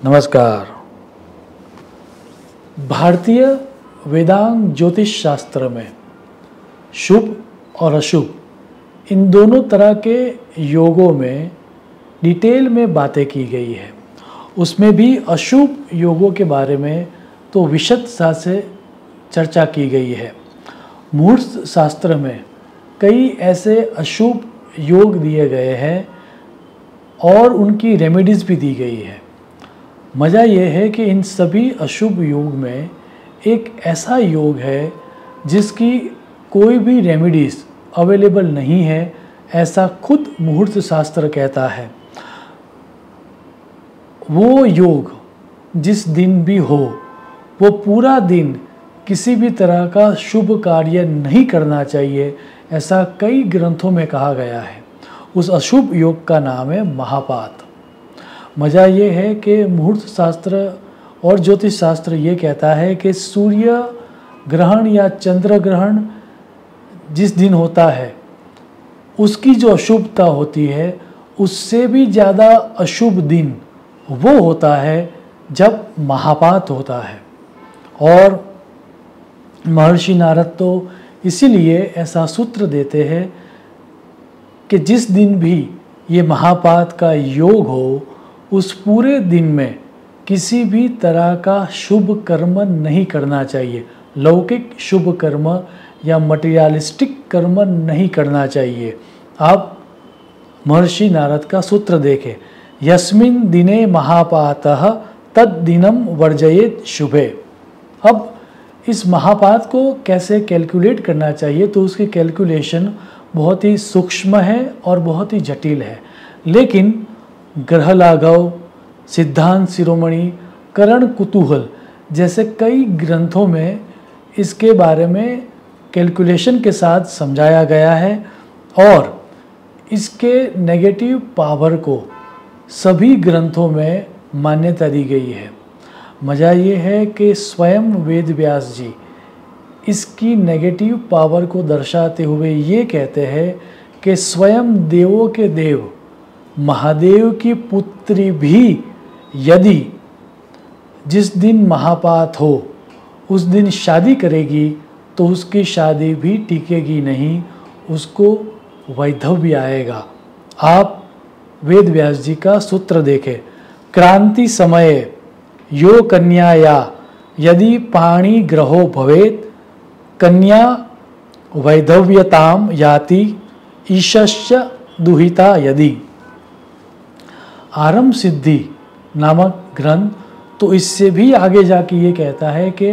नमस्कार। भारतीय वेदांग ज्योतिष शास्त्र में शुभ और अशुभ इन दोनों तरह के योगों में डिटेल में बातें की गई है। उसमें भी अशुभ योगों के बारे में तो विशदता से चर्चा की गई है। मुहूर्त शास्त्र में कई ऐसे अशुभ योग दिए गए हैं और उनकी रेमेडीज़ भी दी गई है। मज़ा ये है कि इन सभी अशुभ योग में एक ऐसा योग है जिसकी कोई भी रेमेडीज़ अवेलेबल नहीं है, ऐसा खुद मुहूर्त शास्त्र कहता है। वो योग जिस दिन भी हो, वो पूरा दिन किसी भी तरह का शुभ कार्य नहीं करना चाहिए, ऐसा कई ग्रंथों में कहा गया है। उस अशुभ योग का नाम है महापात। मज़ा ये है कि मुहूर्त शास्त्र और ज्योतिष शास्त्र ये कहता है कि सूर्य ग्रहण या चंद्र ग्रहण जिस दिन होता है उसकी जो अशुभता होती है, उससे भी ज़्यादा अशुभ दिन वो होता है जब महापात होता है। और महर्षि नारद तो इसीलिए ऐसा सूत्र देते हैं कि जिस दिन भी ये महापात का योग हो, उस पूरे दिन में किसी भी तरह का शुभ कर्म नहीं करना चाहिए। लौकिक शुभ कर्म या मटेरियलिस्टिक कर्म नहीं करना चाहिए। आप महर्षि नारद का सूत्र देखें, यस्मिन् दिने महापातः तद दिनम वर्जयेत शुभे। अब इस महापात को कैसे कैलकुलेट करना चाहिए, तो उसकी कैलकुलेशन बहुत ही सूक्ष्म है और बहुत ही जटिल है। लेकिन ग्रह लाघव, सिद्धांत शिरोमणि, करण कुतूहल जैसे कई ग्रंथों में इसके बारे में कैलकुलेशन के साथ समझाया गया है और इसके नेगेटिव पावर को सभी ग्रंथों में मान्यता दी गई है। मज़ा ये है कि स्वयं वेद व्यास जी इसकी नेगेटिव पावर को दर्शाते हुए ये कहते हैं कि स्वयं देवों के देव महादेव की पुत्री भी यदि जिस दिन महापात हो उस दिन शादी करेगी तो उसकी शादी भी टिकेगी नहीं, उसको वैधव्य आएगा। आप वेद व्यास जी का सूत्र देखें, क्रांति समय यो कन्याया यदि पाणी ग्रहो भवेत कन्या वैधव्यताम याति ईशस्य दुहिता यदि। आरंभ सिद्धि नामक ग्रंथ तो इससे भी आगे जाके ये कहता है कि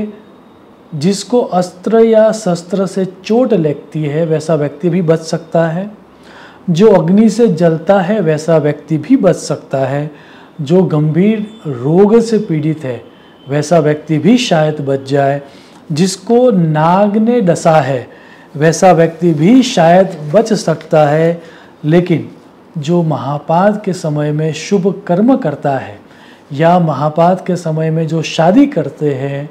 जिसको अस्त्र या शस्त्र से चोट लगती है वैसा व्यक्ति भी बच सकता है, जो अग्नि से जलता है वैसा व्यक्ति भी बच सकता है, जो गंभीर रोग से पीड़ित है वैसा व्यक्ति भी शायद बच जाए, जिसको नाग ने डसा है वैसा व्यक्ति भी शायद बच सकता है। लेकिन जो महापात के समय में शुभ कर्म करता है या महापात के समय में जो शादी करते हैं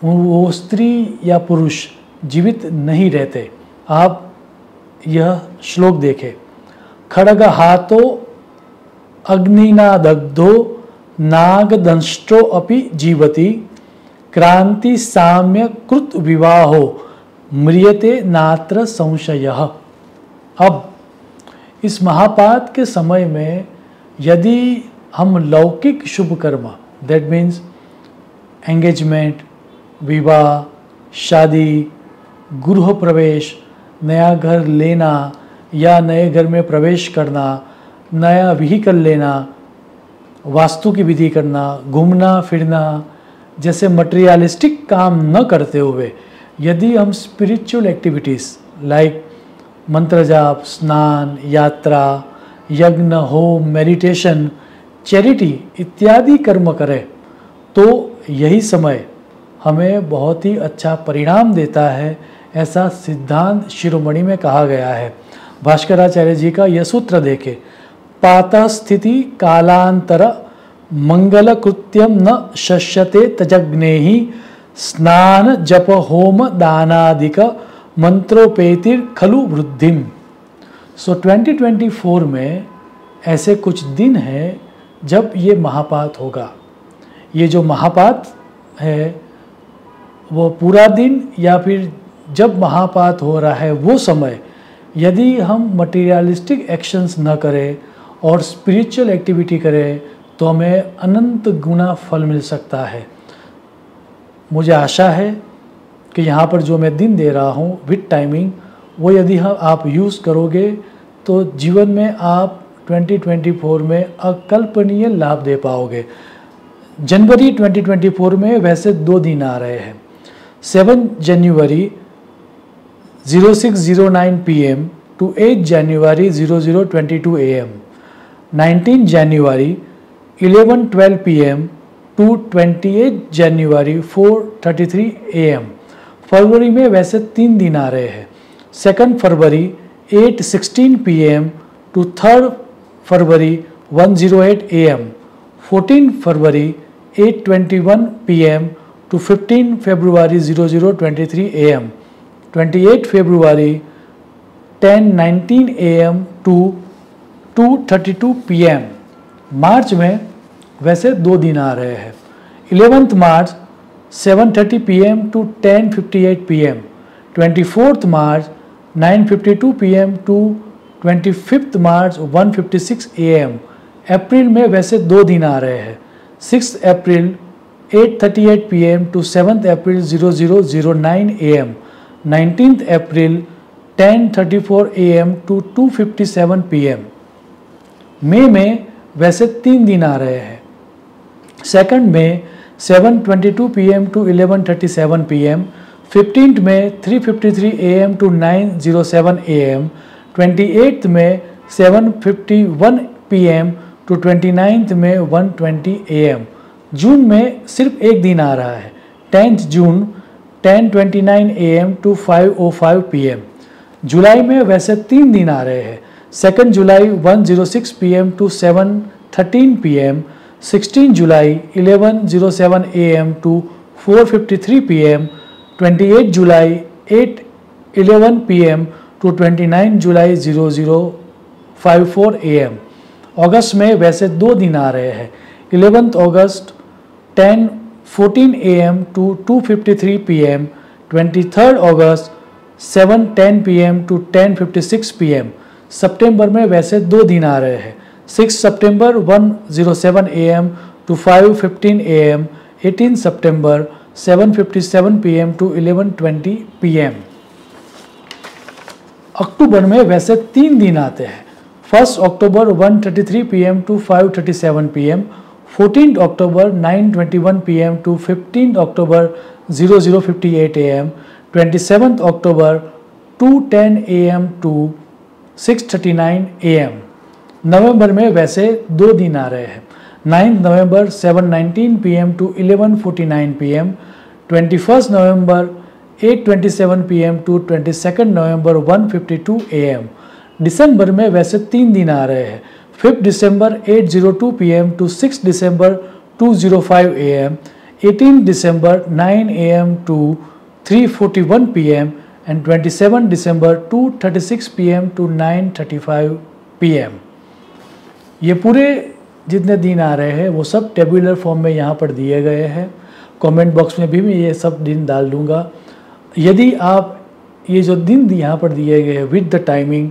वो स्त्री या पुरुष जीवित नहीं रहते। आप यह श्लोक देखें, खड्ग हाथो अग्निना दग्धो नागदंष्ट्रो अपि जीवति क्रांति साम्य कृत विवाहो म्रियते नात्र संशयः। अब इस महापात के समय में यदि हम लौकिक शुभ कर्म, दैट मीन्स एंगेजमेंट, विवाह, शादी, गृह प्रवेश, नया घर लेना या नए घर में प्रवेश करना, नया व्हीकल लेना, वास्तु की विधि करना, घूमना फिरना जैसे मटेरियलिस्टिक काम न करते हुए यदि हम स्पिरिचुअल एक्टिविटीज़ लाइक मंत्र जाप, स्नान, यात्रा, यज्ञ, होम, मेडिटेशन, चैरिटी इत्यादि कर्म करें तो यही समय हमें बहुत ही अच्छा परिणाम देता है, ऐसा सिद्धांत शिरोमणि में कहा गया है। भास्कराचार्य जी का यह सूत्र देखें, पातः स्थिति कालांतर मंगल कृत्यम न शस्यते तजग्नेहि स्नान जप होम दानादिक मंत्रोपेतिर खलु वृद्धिम। सो 2024 में ऐसे कुछ दिन हैं जब ये महापात होगा। ये जो महापात है वो पूरा दिन या फिर जब महापात हो रहा है वो समय यदि हम मटेरियलिस्टिक एक्शंस न करें और स्पिरिचुअल एक्टिविटी करें तो हमें अनंत गुना फल मिल सकता है। मुझे आशा है कि यहाँ पर जो मैं दिन दे रहा हूँ विद टाइमिंग, वो यदि आप यूज़ करोगे तो जीवन में आप 2024 में अकल्पनीय लाभ दे पाओगे। जनवरी 2024 में वैसे 2 दिन आ रहे हैं। 7 जनवरी 0609 PM to 8 January 0022 AM, 19 January 1112 PM to 28 January 433 AM। फरवरी में वैसे 3 दिन आ रहे हैं। 2 फरवरी 816 PM to 3 February 108 AM, 14 February 821 PM to 15 February 0023 AM, 28 February 1019 AM to 232 PM। मार्च में वैसे 2 दिन आ रहे हैं। 11 मार्च 7:30 PM to 10:58 PM, 24 March 9:52 PM to 25 March 1:56 AM। अप्रैल में वैसे 2 दिन आ रहे हैं। 6 अप्रैल 8:38 PM to 7 April 0009 AM, 19 April 10:34 AM to 2:57 PM। मई में वैसे 3 दिन आ रहे हैं। 2 मई 7:22 PM to 11:37 PM, 15 May 3:53 AM to 9:07 AM, 28 May 7:51 PM to 29 May 1:20 AM। जून में सिर्फ 1 दिन आ रहा है। 10 जून 10:29 AM to 5:05 PM। जुलाई में वैसे 3 दिन आ रहे हैं। 2 जुलाई 1:06 PM to 7:13 PM, 16 July 11:07 AM to 4:53 PM, 28 July 8:11 PM to 29 July 0054 AM। अगस्त में वैसे 2 दिन आ रहे हैं। 11 अगस्त 10:14 AM to 2:53 PM, 23 August 7:10 PM to 10:56 PM। सितंबर में वैसे 2 दिन आ रहे हैं। 6 सितंबर 1:07 AM to 5:15 AM, 18 September 7:57 PM to 11:20 PM। अक्टूबर में वैसे 3 दिन आते हैं। 1 अक्टूबर 1:33 PM to 5:37 PM, 14 October 9:21 PM to 15 October 0058 AM, 27 October 2:10 AM to 6:39 AM। नवंबर में वैसे 2 दिन आ रहे हैं। 9 नवंबर 7:19 PM to 11:49 PM, 21 November 8:27 PM to 22 November 1:52 AM। दिसंबर में वैसे 3 दिन आ रहे हैं। 5 दिसंबर 8:02 PM to 6 December 2:05 AM, 18 December 9 AM to 3:41 PM and 27 December 2:36 PM to 9:35 PM। ये पूरे जितने दिन आ रहे हैं वो सब टेबुलर फॉर्म में यहाँ पर दिए गए हैं। कमेंट बॉक्स में भी मैं ये सब दिन डाल दूँगा। यदि आप ये जो दिन यहाँ पर दिए गए हैं विद द टाइमिंग,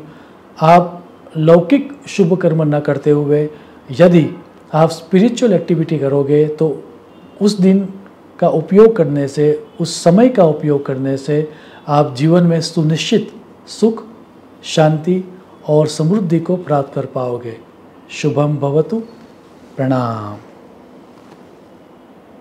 आप लौकिक शुभ कर्म न करते हुए यदि आप स्पिरिचुअल एक्टिविटी करोगे तो उस दिन का उपयोग करने से, उस समय का उपयोग करने से आप जीवन में सुनिश्चित सुख, शांति और समृद्धि को प्राप्त कर पाओगे। शुभम भवतु। प्रणाम।